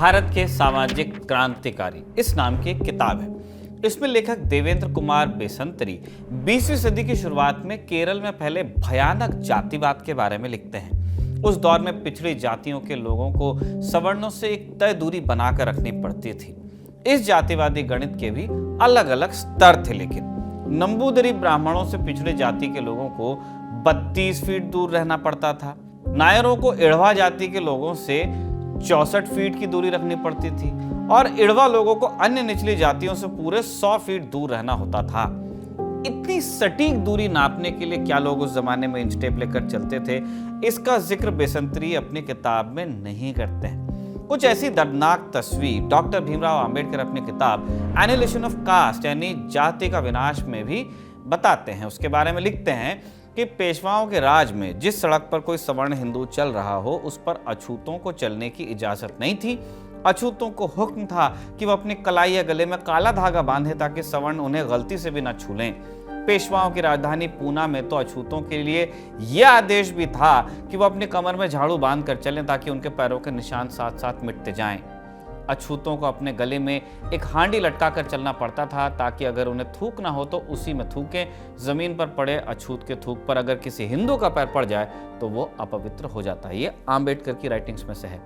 भारत के सामाजिक क्रांतिकारी इस नाम की एक किताब है। इसमें लेखक देवेंद्र कुमार बेसंतरी 20वीं सदी की शुरुआत में केरल में फैले भयानक जातिवाद के बारे में लिखते हैं। उस दौर में पिछड़ी जातियों के लोगों को सवर्णों से एक तय दूरी बनाकर रखनी पड़ती थी। इस जातिवादी गणित के भी अलग अलग स्तर थे, लेकिन नंबूदरी ब्राह्मणों से पिछड़ी जाति के लोगों को 32 फीट दूर रहना पड़ता था। नायरों को इड़वा जाति के लोगों से 64 फीट की दूरी रखनी पड़ती थी और इड़वा लोगों को अन्य निचली जातियों से पूरे 100 फीट दूर रहना होता था। इतनी सटीक दूरी नापने के लिए क्या लोग उस जमाने में इंच टेप लेकर चलते थे, इसका जिक्र बेसंतरी अपनी किताब में नहीं करते हैं। कुछ ऐसी दर्दनाक तस्वीर डॉक्टर भीमराव अंबेडकर अपनी किताब एनिहिलेशन ऑफ कास्ट यानी जाति का विनाश में भी बताते हैं। उसके बारे में लिखते हैं कि पेशवाओं के राज में जिस सड़क पर कोई सवर्ण हिंदू चल रहा हो उस पर अछूतों को चलने की इजाजत नहीं थी। अछूतों को हुक्म था कि वह अपनी कलाई या गले में काला धागा बांधे ताकि सवर्ण उन्हें गलती से भी न छू लें। पेशवाओं की राजधानी पूना में तो अछूतों के लिए यह आदेश भी था कि वह अपनी कमर में झाड़ू बांध कर चलें ताकि उनके पैरों के निशान साथ साथ मिटते जाएं। अछूतों को अपने गले में एक हांडी लटका कर चलना पड़ता था ताकि अगर उन्हें थूक ना हो तो उसी में थूकें। जमीन पर पड़े अछूत के थूक पर अगर किसी हिंदू का पैर पड़ जाए तो वो अपवित्र हो जाता है। ये आंबेडकर की राइटिंग्स में से है।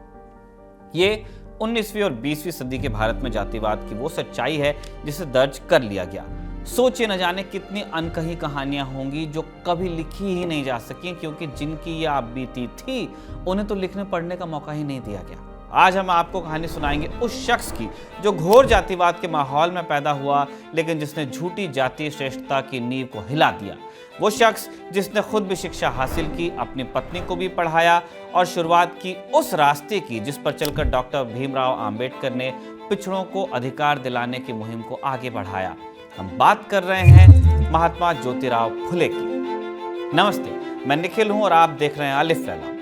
ये 19वीं और 20वीं सदी के भारत में जातिवाद की वो सच्चाई है जिसे दर्ज कर लिया गया। सोचिए न जाने कितनी अनकही कहानियां होंगी जो कभी लिखी ही नहीं जा सकी, क्योंकि जिनकी यह बीती थी उन्हें तो लिखने पढ़ने का मौका ही नहीं दिया गया। आज हम आपको कहानी सुनाएंगे उस शख्स की जो घोर जातिवाद के माहौल में पैदा हुआ, लेकिन जिसने झूठी जातीय श्रेष्ठता की नींव को हिला दिया। वो शख्स जिसने खुद भी शिक्षा हासिल की, अपनी पत्नी को भी पढ़ाया और शुरुआत की उस रास्ते की जिस पर चलकर डॉक्टर भीमराव अंबेडकर ने पिछड़ों को अधिकार दिलाने की मुहिम को आगे बढ़ाया। हम बात कर रहे हैं महात्मा ज्योतिराव फुले की। नमस्ते, मैं निखिल हूं और आप देख रहे हैं अलिफ फैला।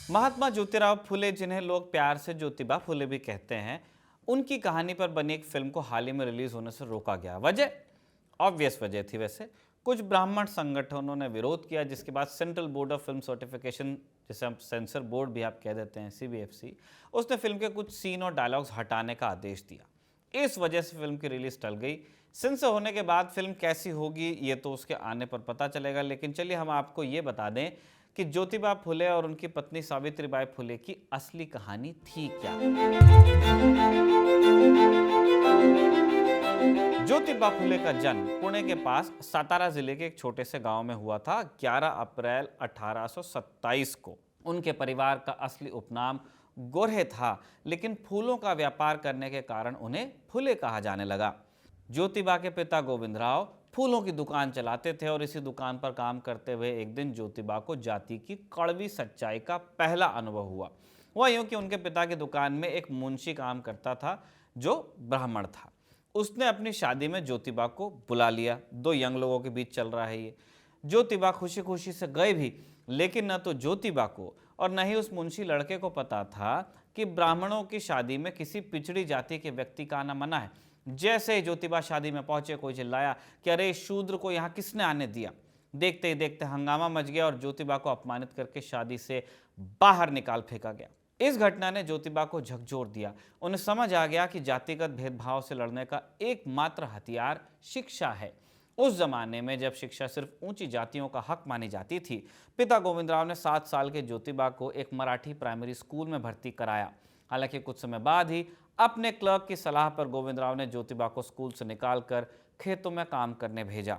महात्मा ज्योतिराव फुले, जिन्हें लोग प्यार से ज्योतिबा फुले भी कहते हैं, उनकी कहानी पर बनी एक फिल्म को हाल ही में रिलीज होने से रोका गया। वजह ऑब्वियस वजह थी। वैसे कुछ ब्राह्मण संगठनों ने विरोध किया, जिसके बाद central board of film certification, जिसे हम सेंसर बोर्ड भी आप कह देते हैं, CBFC, उसने फिल्म के कुछ सीन और डायलॉग्स हटाने का आदेश दिया। इस वजह से फिल्म की रिलीज टल गई। सेंसर होने के बाद फिल्म कैसी होगी ये तो उसके आने पर पता चलेगा, लेकिन चलिए हम आपको ये बता दें कि ज्योतिबा फुले और उनकी पत्नी सावित्रीबाई फुले की असली कहानी थी क्या। ज्योतिबा फुले का जन्म पुणे के पास सातारा जिले के एक छोटे से गांव में हुआ था 11 अप्रैल 1827 को। उनके परिवार का असली उपनाम गोरे था, लेकिन फूलों का व्यापार करने के कारण उन्हें फुले कहा जाने लगा। ज्योतिबा के पिता गोविंदराव फूलों की दुकान चलाते थे और इसी दुकान पर काम करते हुए एक दिन ज्योतिबा को जाति की कड़वी सच्चाई का पहला अनुभव हुआ। वह यूं कि उनके पिता की दुकान में एक मुंशी काम करता था जो ब्राह्मण था। उसने अपनी शादी में ज्योतिबा को बुला लिया। 2 यंग लोगों के बीच चल रहा है ये। ज्योतिबा खुशी खुशी से गए भी, लेकिन न तो ज्योतिबा को और न ही उस मुंशी लड़के को पता था कि ब्राह्मणों की शादी में किसी पिछड़ी जाति के व्यक्ति का आना मना है। जैसे ही ज्योतिबा शादी में पहुंचे, कोई चिल्लाया कि अरे शूद्र को यहाँ किसने आने दिया। देखते ही देखते हंगामा मच गया और ज्योतिबा को अपमानित करके शादी से बाहर निकाल फेंका गया। इस घटना ने ज्योतिबा को झकझोर दिया। उन्हें समझ आ गया कि जातिगत भेदभाव से लड़ने का एकमात्र हथियार शिक्षा है। उस जमाने में जब शिक्षा सिर्फ ऊंची जातियों का हक मानी जाती थी, पिता गोविंदराव ने 7 साल के ज्योतिबा को एक मराठी प्राइमरी स्कूल में भर्ती कराया। हालांकि कुछ समय बाद ही अपने क्लर्क की सलाह पर गोविंदराव ने ज्योतिबा को स्कूल से निकालकर खेतों में काम करने भेजा।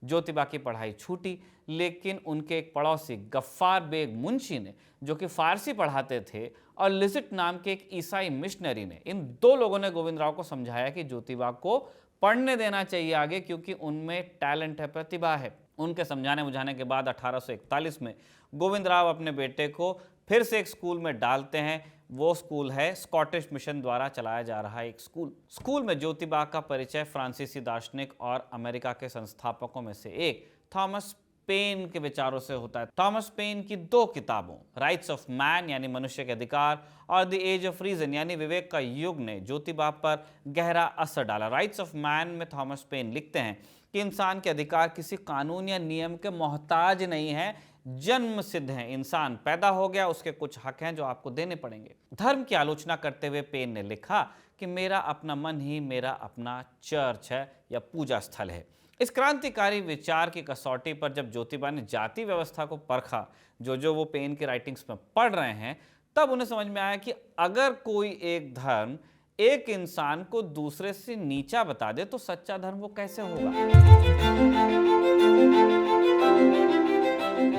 ज्योतिबा की पढ़ाई छूटी, लेकिन उनके एक पड़ोसी गफ्फार बेग मुंशी ने, जो कि फारसी पढ़ाते थे, और लिजिट नाम के एक ईसाई मिशनरी ने, इन 2 लोगों ने गोविंदराव को समझाया कि ज्योतिबा को पढ़ने देना चाहिए आगे, क्योंकि उनमें टैलेंट है, प्रतिभा है। उनके समझाने बुझाने के बाद 1841 में गोविंदराव अपने बेटे को फिर से एक स्कूल में डालते हैं। वो स्कूल है स्कॉटिश मिशन द्वारा चलाया जा रहा एक स्कूल में ज्योतिबा का परिचय फ्रांसीसी दार्शनिक और अमेरिका के संस्थापकों में से एक थॉमस पेन के विचारों से होता है। थॉमस पेन की दो किताबों राइट्स ऑफ मैन यानी मनुष्य के अधिकार और द एज ऑफ रीजन यानी विवेक का युग ने ज्योतिबा पर गहरा असर डाला। राइट्स ऑफ मैन में थॉमस पेन लिखते हैं कि इंसान के अधिकार किसी कानून या नियम के मोहताज नहीं है, जन्म सिद्ध है। इंसान पैदा हो गया, उसके कुछ हक हैं जो आपको देने पड़ेंगे। धर्म की आलोचना करते हुए पेन ने लिखा कि मेरा अपना मन ही मेरा अपना चर्च है या पूजा स्थल है। इस क्रांतिकारी विचार की कसौटी पर जब ज्योतिबा ने जाति व्यवस्था को परखा, जो वो पेन की राइटिंग्स में पढ़ रहे हैं, तब उन्हें समझ में आया कि अगर कोई एक धर्म एक इंसान को दूसरे से नीचा बता दे तो सच्चा धर्म वो कैसे होगा।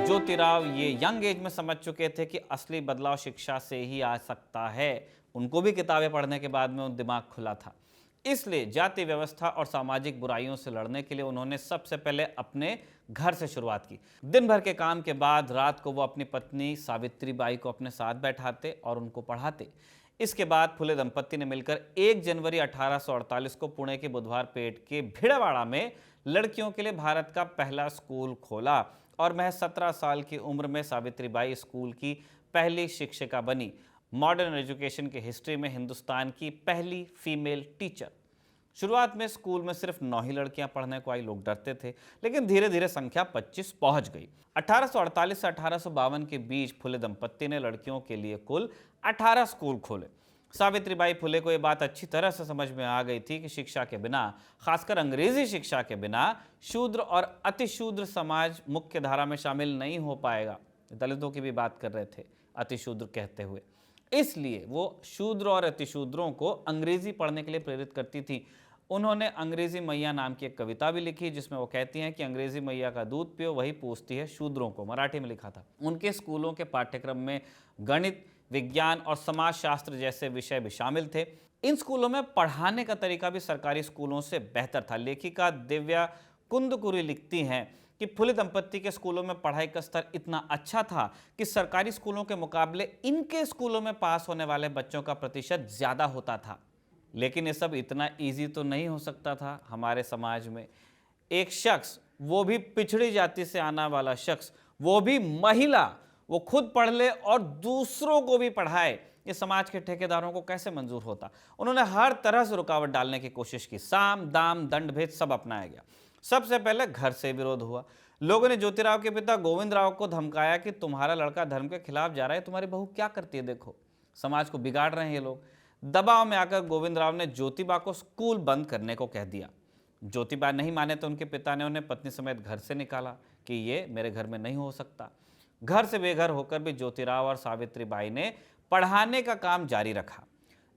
ज्योतिराव ये यंग एज में समझ चुके थे कि असली बदलाव शिक्षा से ही आ सकता है। उनको भी किताबें पढ़ने के बाद में उन दिमाग खुला था। इसलिए जाति व्यवस्था और सामाजिक बुराइयों से लड़ने के लिए उन्होंने सबसे पहले अपने घर से शुरुआत की। दिन भर के काम के बाद रात को वो अपनी पत्नी सावित्रीबाई को अपने साथ बैठाते और उनको पढ़ाते। इसके बाद फुले दंपत्ति ने मिलकर 1 जनवरी 1848 को पुणे के बुधवार पेट के भिड़वाड़ा में लड़कियों के लिए भारत का पहला स्कूल खोला और महज 17 साल की उम्र में सावित्रीबाई स्कूल की पहली शिक्षिका बनी। मॉडर्न एजुकेशन के हिस्ट्री में हिंदुस्तान की पहली फीमेल टीचर। शुरुआत में स्कूल में सिर्फ 9 ही लड़कियां पढ़ने को आई, लोग डरते थे, लेकिन धीरे धीरे संख्या 25 पहुंच गई। 1848 से 1852 के बीच फुले दंपत्ति ने लड़कियों के लिए कुल 18 स्कूल खोले। सावित्रीबाई फुले को यह बात अच्छी तरह से समझ में आ गई थी कि शिक्षा के बिना, खासकर अंग्रेजी शिक्षा के बिना, शूद्र और अतिशूद्र समाज मुख्य धारा में शामिल नहीं हो पाएगा। दलितों की भी बात कर रहे थे अतिशूद्र कहते हुए। इसलिए वो शूद्र और अतिशूद्रों को अंग्रेजी पढ़ने के लिए प्रेरित करती थी। उन्होंने अंग्रेजी मैया नाम की एक कविता भी लिखी जिसमें वो कहती हैं कि अंग्रेजी मैया का दूध पियो वही पूछती है शूद्रों को। मराठी में लिखा था। उनके स्कूलों के पाठ्यक्रम में गणित, विज्ञान और समाजशास्त्र जैसे विषय भी शामिल थे। इन स्कूलों में पढ़ाने का तरीका भी सरकारी स्कूलों से बेहतर था। लेखिका दिव्या कुंदकुरी लिखती हैं कि फुले दंपत्ति के स्कूलों में पढ़ाई का स्तर इतना अच्छा था कि सरकारी स्कूलों के मुकाबले इनके स्कूलों में पास होने वाले बच्चों का प्रतिशत ज्यादा होता था। लेकिन ये सब इतना इजी तो नहीं हो सकता था। हमारे समाज में एक शख्स, वो भी पिछड़ी जाति से आने वाला शख्स, वो भी महिला, वो खुद पढ़ ले और दूसरों को भी पढ़ाए, ये समाज के ठेकेदारों को कैसे मंजूर होता। उन्होंने हर तरह से रुकावट डालने की कोशिश की। साम दाम दंड भेद सब अपनाया गया। सबसे पहले घर से विरोध हुआ। लोगों ने ज्योतिराव के पिता गोविंद राव को धमकाया कि तुम्हारा लड़का धर्म के खिलाफ जा रहा है, तुम्हारी बहू क्या करती है, देखो समाज को बिगाड़ रहे हैं ये लोग। दबाव में आकर गोविंद राव ने ज्योतिबा को स्कूल बंद करने को कह दिया। ज्योतिबा नहीं माने तो उनके पिता ने उन्हें पत्नी समेत घर से निकाला कि ये मेरे घर में नहीं हो सकता। घर से बेघर होकर भी ज्योतिराव और सावित्रीबाई ने पढ़ाने का काम जारी रखा।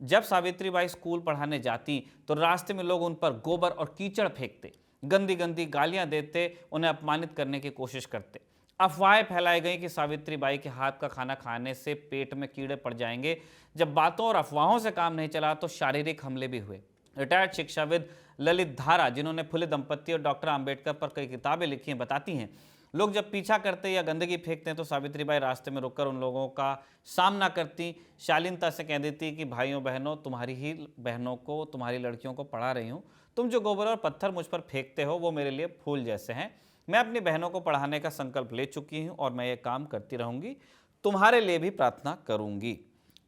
जब सावित्रीबाई स्कूल पढ़ाने जाती तो रास्ते में लोग उन पर गोबर और कीचड़ फेंकते, गंदी गंदी गालियां देते, उन्हें अपमानित करने की कोशिश करते। अफवाहें फैलाई गई कि सावित्रीबाई के हाथ का खाना खाने से पेट में कीड़े पड़ जाएंगे। जब बातों और अफवाहों से काम नहीं चला तो शारीरिक हमले भी हुए। रिटायर्ड शिक्षाविद ललित धारा, जिन्होंने फुले दंपत्ति और डॉक्टर अंबेडकर पर कई किताबें लिखी हैं, बताती हैं लोग जब पीछा करते या गंदगी फेंकते हैं तो सावित्रीबाई रास्ते में रुककर उन लोगों का सामना करती, शालीनता से कह देती कि भाइयों बहनों, तुम्हारी ही बहनों को, तुम्हारी लड़कियों को पढ़ा रही हूँ। तुम जो गोबर और पत्थर मुझ पर फेंकते हो वो मेरे लिए फूल जैसे हैं। मैं अपनी बहनों को पढ़ाने का संकल्प ले चुकी हूँ और मैं ये काम करती रहूंगी, तुम्हारे लिए भी प्रार्थना करूंगी।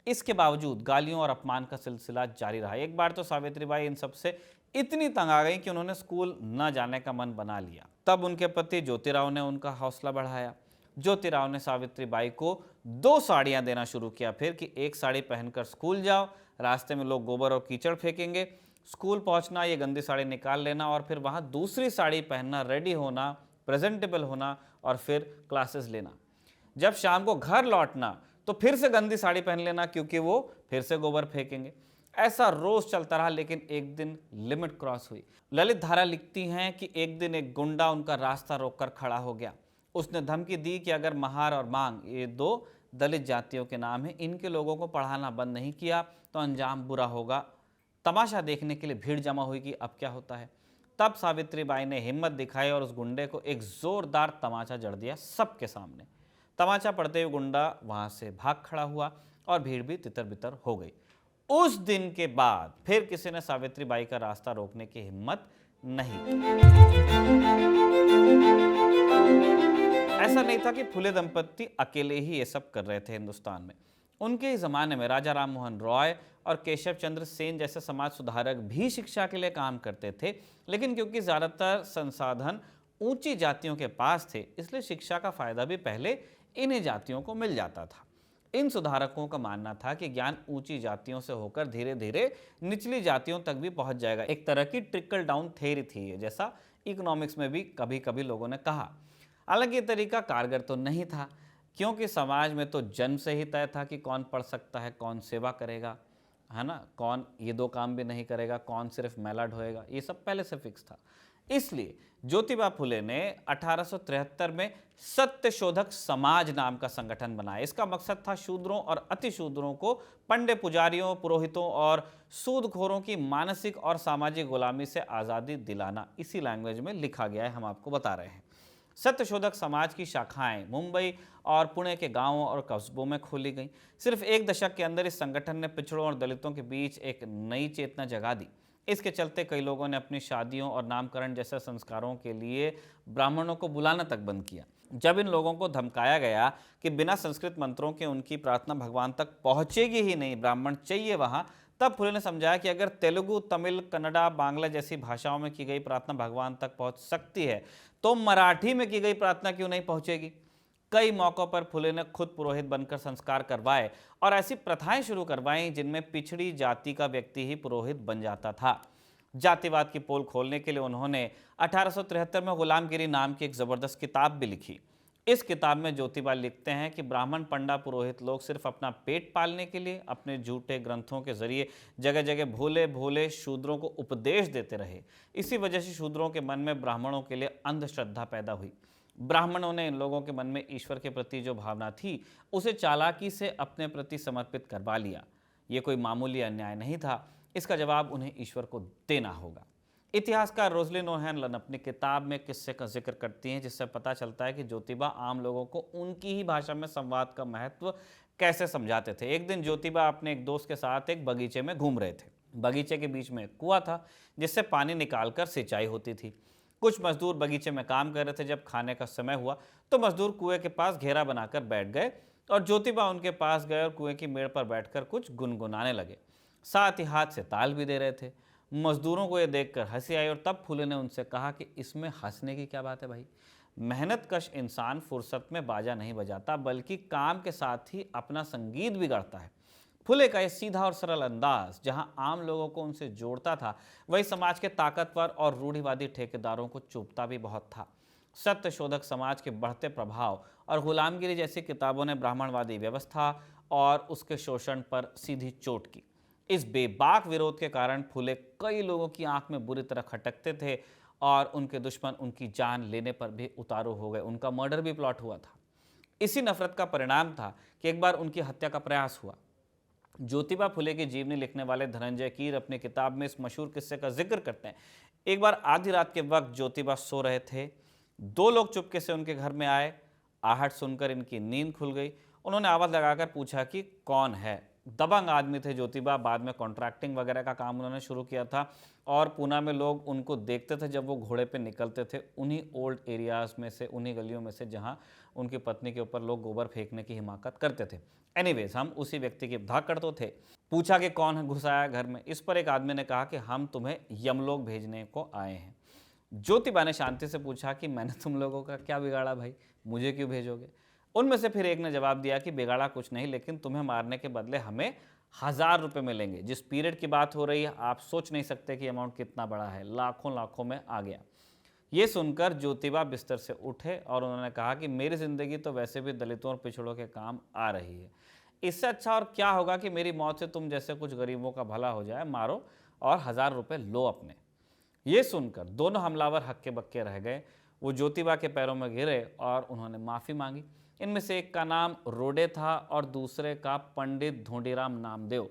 इसके बावजूद गालियों और अपमान का सिलसिला जारी रहा। एक बार तो सावित्रीबाई इन सबसे इतनी तंग आ गई कि उन्होंने स्कूल न जाने का मन बना लिया। तब उनके पति ज्योतिराव ने उनका हौसला बढ़ाया। ज्योतिराव ने सावित्रीबाई को 2 साड़ियां देना शुरू किया, फिर कि एक साड़ी पहनकर स्कूल जाओ, रास्ते में लोग गोबर और कीचड़ फेंकेंगे, स्कूल पहुंचना, ये गंदी साड़ी निकाल लेना और फिर वहां दूसरी साड़ी पहनना, रेडी होना, प्रेजेंटेबल होना और फिर क्लासेस लेना। जब शाम को घर लौटना तो फिर से गंदी साड़ी पहन लेना क्योंकि वो फिर से गोबर फेंकेंगे। ऐसा रोज चलता रहा, लेकिन एक दिन लिमिट क्रॉस हुई। ललित धारा लिखती हैं कि एक दिन एक गुंडा उनका रास्ता रोककर खड़ा हो गया। उसने धमकी दी कि अगर महार और मांग, ये 2 दलित जातियों के नाम हैं, इनके लोगों को पढ़ाना बंद नहीं किया तो अंजाम बुरा होगा। तमाशा देखने के लिए भीड़ जमा हुई कि अब क्या होता है। तब सावित्रीबाई ने हिम्मत दिखाई और उस गुंडे को एक जोरदार तमाचा जड़ दिया सबके सामने। तमाचा पड़ते हुए गुंडा वहां से भाग खड़ा हुआ और भीड़ भी तितर बितर हो गई। उस दिन के बाद फिर किसी ने सावित्रीबाई का रास्ता रोकने की हिम्मत नहीं। ऐसा नहीं था कि फुले दंपत्ति अकेले ही ये सब कर रहे थे हिंदुस्तान में। उनके ही जमाने में राजा राम मोहन रॉय और केशव चंद्र सेन जैसे समाज सुधारक भी शिक्षा के लिए काम करते थे, लेकिन क्योंकि ज्यादातर संसाधन ऊंची जातियों के पास थे, इसलिए शिक्षा का फायदा भी पहले इन्हीं जातियों को मिल जाता था। इन सुधारकों का मानना था कि ज्ञान ऊंची जातियों से होकर धीरे धीरे निचली जातियों तक भी पहुंच जाएगा। एक तरह की ट्रिकल डाउन थ्योरी थी ये, जैसा इकोनॉमिक्स में भी कभी कभी लोगों ने कहा। हालांकि ये तरीका कारगर तो नहीं था, क्योंकि समाज में तो जन्म से ही तय था कि कौन पढ़ सकता है, कौन सेवा करेगा, है ना, कौन ये दो काम भी नहीं करेगा, कौन सिर्फ मैला ढोएगा, ये सब पहले से फिक्स था। इसलिए ज्योतिबा फुले ने 1873 में सत्यशोधक समाज नाम का संगठन बनाया। इसका मकसद था शूद्रों और अतिशूद्रों को पंडे पुजारियों, पुरोहितों और सूदखोरों की मानसिक और सामाजिक गुलामी से आज़ादी दिलाना। इसी लैंग्वेज में लिखा गया है, हम आपको बता रहे हैं। सत्यशोधक समाज की शाखाएं मुंबई और पुणे के गांवों और कस्बों में खोली गईं। सिर्फ एक दशक के अंदर इस संगठन ने पिछड़ों और दलितों के बीच एक नई चेतना जगा दी। इसके चलते कई लोगों ने अपनी शादियों और नामकरण जैसे संस्कारों के लिए ब्राह्मणों को बुलाना तक बंद किया। जब इन लोगों को धमकाया गया कि बिना संस्कृत मंत्रों के उनकी प्रार्थना भगवान तक पहुंचेगी ही नहीं, ब्राह्मण चाहिए वहां, तब फुले ने समझाया कि अगर तेलुगु, तमिल, कन्नड़ा, बांग्ला जैसी भाषाओं में की गई प्रार्थना भगवान तक पहुंच सकती है, तो मराठी में की गई प्रार्थना क्यों नहीं पहुंचेगी। कई मौकों पर फुले ने खुद पुरोहित बनकर संस्कार करवाए और ऐसी प्रथाएं शुरू करवाईं जिनमें पिछड़ी जाति का व्यक्ति ही पुरोहित बन जाता था। जातिवाद की पोल खोलने के लिए उन्होंने 1873 में गुलामगिरी नाम की एक जबरदस्त किताब भी लिखी। इस किताब में ज्योतिबा लिखते हैं कि ब्राह्मण, पंडा, पुरोहित लोग सिर्फ अपना पेट पालने के लिए अपने झूठे ग्रंथों के जरिए जगह जगह भोले भोले शूद्रों को उपदेश देते रहे। इसी वजह से शूद्रों के मन में ब्राह्मणों के लिए अंधश्रद्धा पैदा हुई। ब्राह्मणों ने इन लोगों के मन में ईश्वर के प्रति जो भावना थी, उसे चालाकी से अपने प्रति समर्पित करवा लिया। ये कोई मामूली अन्याय नहीं था, इसका जवाब उन्हें ईश्वर को देना होगा। इतिहासकार रोजलिन ओ'हेनलन अपनी किताब में किस्से का जिक्र करती हैं, जिससे पता चलता है कि ज्योतिबा आम लोगों को उनकी ही भाषा में संवाद का महत्व कैसे समझाते थे। एक दिन ज्योतिबा अपने एक दोस्त के साथ एक बगीचे में घूम रहे थे। बगीचे के बीच में एक कुआं था जिससे पानी निकालकर सिंचाई होती थी। कुछ मजदूर बगीचे में काम कर रहे थे। जब खाने का समय हुआ तो मजदूर कुएं के पास घेरा बनाकर बैठ गए और ज्योतिबा उनके पास गए और कुएं की मेड़ पर बैठकर कुछ गुनगुनाने लगे, साथ ही हाथ से ताल भी दे रहे थे। मजदूरों को यह देखकर हंसी आई और तब फुले ने उनसे कहा कि इसमें हंसने की क्या बात है भाई, मेहनतकश इंसान फुर्सत में बाजा नहीं बजाता बल्कि काम के साथ ही अपना संगीत भी गढ़ता है। फुले का यह सीधा और सरल अंदाज जहां आम लोगों को उनसे जोड़ता था, वही समाज के ताकतवर और रूढ़िवादी ठेकेदारों को चुभता भी बहुत था। सत्यशोधक समाज के बढ़ते प्रभाव और गुलामगिरी जैसी किताबों ने ब्राह्मणवादी व्यवस्था और उसके शोषण पर सीधी चोट की। इस बेबाक विरोध के कारण फुले कई लोगों की आंख में बुरी तरह खटकते थे और उनके दुश्मन उनकी जान लेने पर भी उतारू हो गए। उनका मर्डर भी प्लॉट हुआ था। इसी नफरत का परिणाम था कि एक बार उनकी हत्या का प्रयास हुआ। ज्योतिबा फुले की जीवनी लिखने वाले धनंजय कीर अपनी किताब में इस मशहूर किस्से का जिक्र करते हैं। एक बार आधी रात के वक्त ज्योतिबा सो रहे थे। दो लोग चुपके से उनके घर में आए। आहट सुनकर इनकी नींद खुल गई। उन्होंने आवाज लगाकर पूछा कि कौन है। दबंग आदमी थे ज्योतिबा। बाद में कॉन्ट्रैक्टिंग वगैरह का काम उन्होंने शुरू किया था और पूना में लोग उनको देखते थे जब वो घोड़े पे निकलते थे, उन्हीं ओल्ड एरियाज में से, उन्हीं गलियों में से जहां उनकी पत्नी के ऊपर लोग गोबर फेंकने की हिमाकत करते थे। एनीवेज, हम उसी व्यक्ति की धाकड़ तो थे। पूछा कि कौन है घुसाया घर में। इस पर एक आदमी ने कहा कि हम तुम्हें यमलोक भेजने को आए हैं। ज्योतिबा ने शांति से पूछा कि मैंने तुम लोगों का क्या बिगाड़ा भाई, मुझे क्यों भेजोगे। उनमें से फिर एक ने जवाब दिया कि बिगाड़ा कुछ नहीं, लेकिन तुम्हें मारने के बदले हमें 1000 रुपये मिलेंगे। जिस पीरियड की बात हो रही है आप सोच नहीं सकते कि अमाउंट कितना बड़ा है, लाखों लाखों में आ गया। ये सुनकर ज्योतिबा बिस्तर से उठे और उन्होंने कहा कि मेरी जिंदगी तो वैसे भी दलितों और पिछड़ों के काम आ रही है, इससे अच्छा और क्या होगा कि मेरी मौत से तुम जैसे कुछ गरीबों का भला हो जाए, मारो और 1000 रुपये लो अपने। ये सुनकर दोनों हमलावर हक्के बक्के रह गए। वो ज्योतिबा के पैरों में गिरे और उन्होंने माफ़ी मांगी। इनमें से एक का नाम रोडे था और दूसरे का पंडित धोंडीराम नामदेव।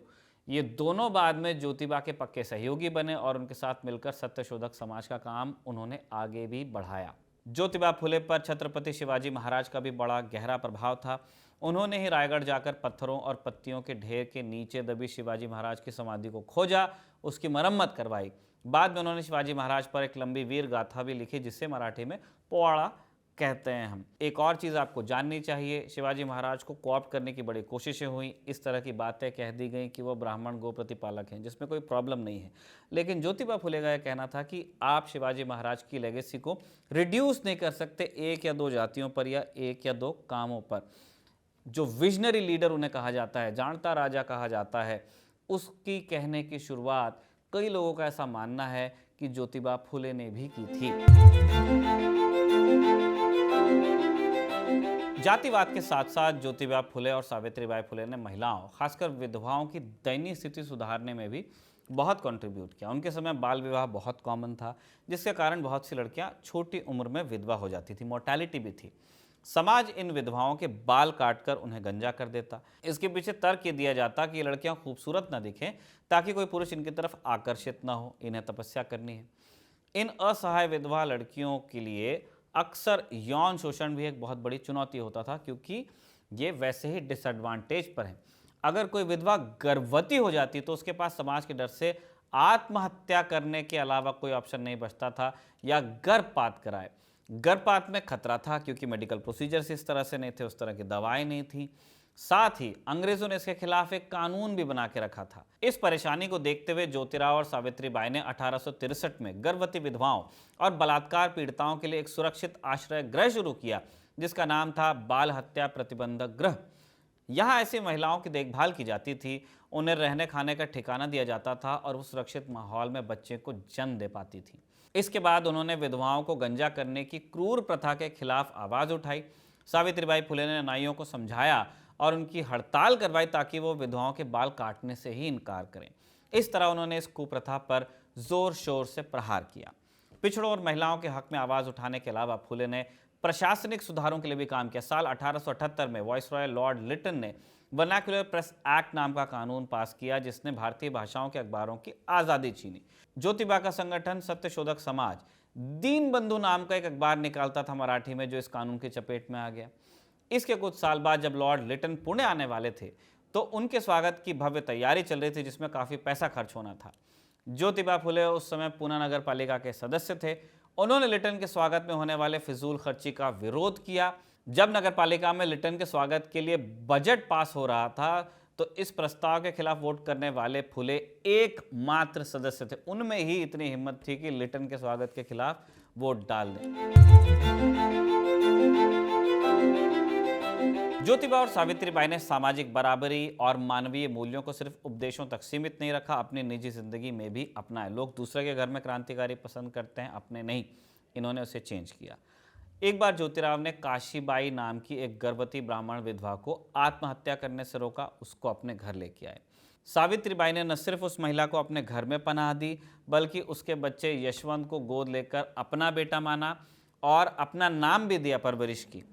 ये दोनों बाद में ज्योतिबा के पक्के सहयोगी बने और उनके साथ मिलकर सत्यशोधक समाज का काम उन्होंने आगे भी बढ़ाया। ज्योतिबा फुले पर छत्रपति शिवाजी महाराज का भी बड़ा गहरा प्रभाव था। उन्होंने ही रायगढ़ जाकर पत्थरों और पत्तियों के ढेर के नीचे दबी शिवाजी महाराज की समाधि को खोजा, उसकी मरम्मत करवाई। बाद में उन्होंने शिवाजी महाराज पर एक लंबी वीर गाथा भी लिखी, जिसे मराठी में पोवाड़ा कहते हैं हम। एक और चीज़ आपको जाननी चाहिए, शिवाजी महाराज को कोऑप्ट करने की बड़ी कोशिशें हुई। इस तरह की बातें कह दी गई कि वो ब्राह्मण गो प्रतिपालक हैं, जिसमें कोई प्रॉब्लम नहीं है। लेकिन ज्योतिबा फुले का यह कहना था कि आप शिवाजी महाराज की लेगेसी को रिड्यूस नहीं कर सकते एक या दो जातियों पर या एक या दो कामों पर। जो विजनरी लीडर उन्हें कहा जाता है, जानता राजा कहा जाता है, उसकी कहने की शुरुआत कई लोगों का ऐसा मानना है कि ज्योतिबा फुले ने भी की थी। जातिवाद के साथ साथ ज्योतिबा फुले और सावित्रीबाई फुले ने महिलाओं, खासकर विधवाओं की दयनीय स्थिति सुधारने में भी बहुत कंट्रीब्यूट किया। उनके समय बाल विवाह बहुत कॉमन था, जिसके कारण बहुत सी लड़कियां छोटी उम्र में विधवा हो जाती थी, मोर्टेलिटी भी थी। समाज इन विधवाओं के बाल काटकर उन्हें गंजा कर देता। इसके पीछे तर्क ये दिया जाता कि ये लड़कियां खूबसूरत न दिखें, ताकि कोई पुरुष इनकी तरफ आकर्षित न हो, इन्हें तपस्या करनी है। इन असहाय विधवा लड़कियों के लिए अक्सर यौन शोषण भी एक बहुत बड़ी चुनौती होता था, क्योंकि ये वैसे ही डिसएडवांटेज पर हैं। अगर कोई विधवा गर्भवती हो जाती तो उसके पास समाज के डर से आत्महत्या करने के अलावा कोई ऑप्शन नहीं बचता था, या गर्भपात कराए। गर्भपात में खतरा था, क्योंकि मेडिकल प्रोसीजर्स इस तरह से नहीं थे, उस तरह की दवाएं नहीं थी। साथ ही अंग्रेजों ने इसके खिलाफ एक कानून भी बना के रखा था। इस परेशानी को देखते हुए ज्योतिराव और सावित्रीबाई ने 1863 में गर्भवती विधवाओं और बलात्कार पीड़िताओं के लिए एक सुरक्षित आश्रय गृह शुरू किया, जिसका नाम था बाल हत्या प्रतिबंधक गृह। यहाँ ऐसी महिलाओं की देखभाल की जाती थी, उन्हें रहने खाने का ठिकाना दिया जाता था और वो सुरक्षित माहौल में बच्चे को जन्म दे पाती थी। इसके बाद उन्होंने विधवाओं को गंजा करने की क्रूर प्रथा के खिलाफ आवाज उठाई। सावित्रीबाई फुले ने नाइयों को समझाया और उनकी हड़ताल करवाई, ताकि वो विधवाओं के बाल काटने से ही इनकार करें। इस तरह उन्होंने इस कुप्रथा पर जोर शोर से प्रहार किया। पिछड़ों और महिलाओं के हक में आवाज उठाने के अलावा फुले ने प्रशासनिक सुधारों के लिए भी काम किया। साल 1878 में वाइसरॉय लॉर्ड लिटन ने वर्नाक्युलर प्रेस एक्ट नाम का कानून पास किया, जिसने भारतीय भाषाओं के अखबारों की आज़ादी छीनी। ज्योतिबा का संगठन सत्यशोधक समाज दीन बंधु नाम का एक अखबार निकालता था मराठी में, जो इस कानून की चपेट में आ गया। इसके कुछ साल बाद जब लॉर्ड लिटन पुणे आने वाले थे, तो उनके स्वागत की भव्य तैयारी चल रही थी, जिसमें काफ़ी पैसा खर्च होना था। ज्योतिबा फुले उस समय पूना नगर पालिका के सदस्य थे। उन्होंने लिटन के स्वागत में होने वाले फिजूल खर्ची का विरोध किया। जब नगर पालिका में लिटन के स्वागत के लिए बजट पास हो रहा था, तो इस प्रस्ताव के खिलाफ वोट करने वाले फुले एकमात्र सदस्य थे। उनमें ही इतनी हिम्मत थी कि लिटन के स्वागत के खिलाफ वोट डाल दें। ज्योतिबा और सावित्रीबाई ने सामाजिक बराबरी और मानवीय मूल्यों को सिर्फ उपदेशों तक सीमित नहीं रखा, अपनी निजी जिंदगी में भी अपनाया। लोग दूसरे के घर में क्रांतिकारी पसंद करते हैं, अपने नहीं। इन्होंने उसे चेंज किया। एक बार ज्योतिराव ने काशीबाई नाम की एक गर्भवती ब्राह्मण विधवा को आत्महत्या करने से रोका, उसको अपने घर लेके आए। सावित्रीबाई ने न सिर्फ उस महिला को अपने घर में पनाह दी, बल्कि उसके बच्चे यशवंत को गोद लेकर अपना बेटा माना और अपना नाम भी दिया, परवरिश की।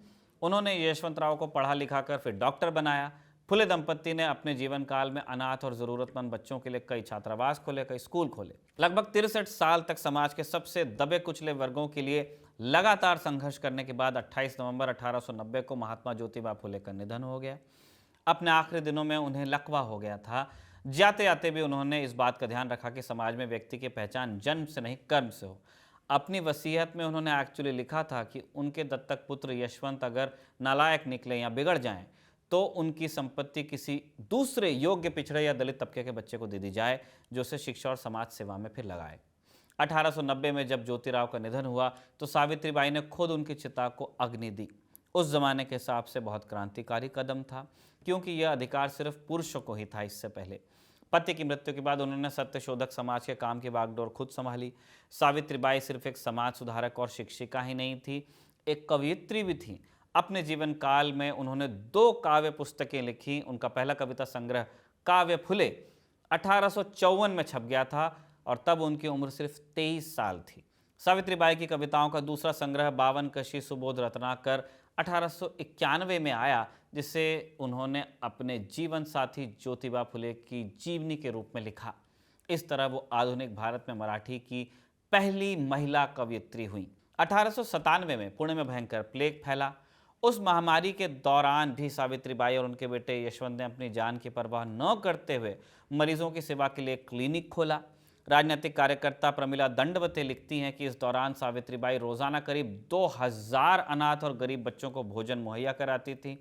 उन्होंने यशवंतराव को पढ़ा लिखा कर फिर डॉक्टर बनाया। फुले दंपत्ति ने अपने जीवन काल में अनाथ और जरूरतमंद बच्चों के लिए कई छात्रावास खोले, कई स्कूल खोले। लगभग 63 साल तक समाज के सबसे दबे कुचले वर्गों के लिए लगातार संघर्ष करने के बाद 28 नवंबर 1890 को महात्मा ज्योतिबा फुले का निधन हो गया। अपने आखिरी दिनों में उन्हें लकवा हो गया था। जाते जाते भी उन्होंने इस बात का ध्यान रखा कि समाज में व्यक्ति की पहचान जन्म से नहीं, कर्म से हो। अपनी वसीयत में उन्होंने एक्चुअली लिखा था कि उनके दत्तक पुत्र यशवंत अगर नालायक निकले या बिगड़ जाएं, तो उनकी संपत्ति किसी दूसरे योग्य पिछड़े या दलित तबके के बच्चे को दे दी जाए, जो उसे शिक्षा और समाज सेवा में फिर लगाए। 1890 में जब ज्योतिराव का निधन हुआ, तो सावित्रीबाई ने खुद उनकी चिता को अग्नि दी। उस जमाने के हिसाब से बहुत क्रांतिकारी कदम था, क्योंकि यह अधिकार सिर्फ पुरुषों को ही था। इससे पहले पति की मृत्यु के बाद उन्होंने सत्यशोधक समाज के काम की बागडोर खुद संभाली। सावित्रीबाई सिर्फ एक समाज सुधारक और शिक्षिका ही नहीं थी, एक कवयित्री भी थी। अपने जीवन काल में उन्होंने 2 काव्य पुस्तकें लिखी। उनका पहला कविता संग्रह काव्य फुले 1854 में छप गया था, और तब उनकी उम्र सिर्फ 23 साल थी। सावित्रीबाई की कविताओं का दूसरा संग्रह 52 कशी सुबोध रत्नाकर 1891 में आया, जिसे उन्होंने अपने जीवन साथी ज्योतिबा फुले की जीवनी के रूप में लिखा। इस तरह वो आधुनिक भारत में मराठी की पहली महिला कवयित्री हुई। 1897 में पुणे में भयंकर प्लेग फैला। उस महामारी के दौरान भी सावित्रीबाई और उनके बेटे यशवंत ने अपनी जान की परवाह न करते हुए मरीजों की सेवा के लिए क्लिनिक खोला। राजनीतिक कार्यकर्ता प्रमिला दंडवते लिखती हैं कि इस दौरान सावित्रीबाई रोजाना करीब 2000 अनाथ और गरीब बच्चों को भोजन मुहैया कराती थी।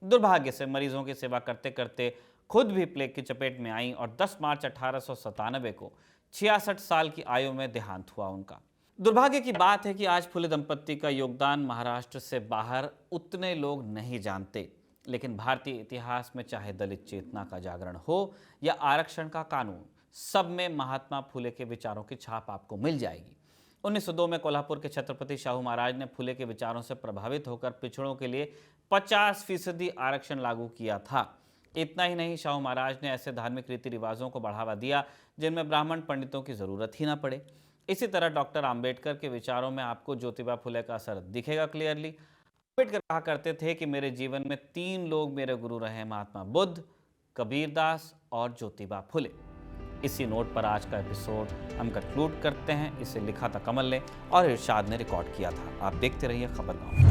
दुर्भाग्य से मरीजों की सेवा करते करते खुद भी प्लेग की चपेट में आईं और 10 मार्च 1897 को 66 साल की आयु में देहांत हुआ उनका। दुर्भाग्य की बात है कि आज फुले दंपत्ति का योगदान महाराष्ट्र से बाहर उतने लोग नहीं जानते, लेकिन भारतीय इतिहास में चाहे दलित चेतना का जागरण हो या आरक्षण का कानून, सब में महात्मा फुले के विचारों की छाप आपको मिल जाएगी। 1902 में कोल्हापुर के छत्रपति शाहू महाराज ने फुले के विचारों से प्रभावित होकर पिछड़ों के लिए 50% आरक्षण लागू किया था। इतना ही नहीं, शाहू महाराज ने ऐसे धार्मिक रीति रिवाजों को बढ़ावा दिया जिनमें ब्राह्मण पंडितों की जरूरत ही ना पड़े। इसी तरह डॉक्टर अंबेडकर के विचारों में आपको ज्योतिबा फुले का असर दिखेगा क्लियरली। अंबेडकर कहा करते थे कि मेरे जीवन में 3 लोग मेरे गुरु रहे, महात्मा बुद्ध, कबीरदास और ज्योतिबा फुले। इसी नोट पर आज का एपिसोड हम कंक्लूड करते हैं। इसे लिखा था कमल ने और इरशाद ने रिकॉर्ड किया था। आप देखते रहिए खबर गाँव।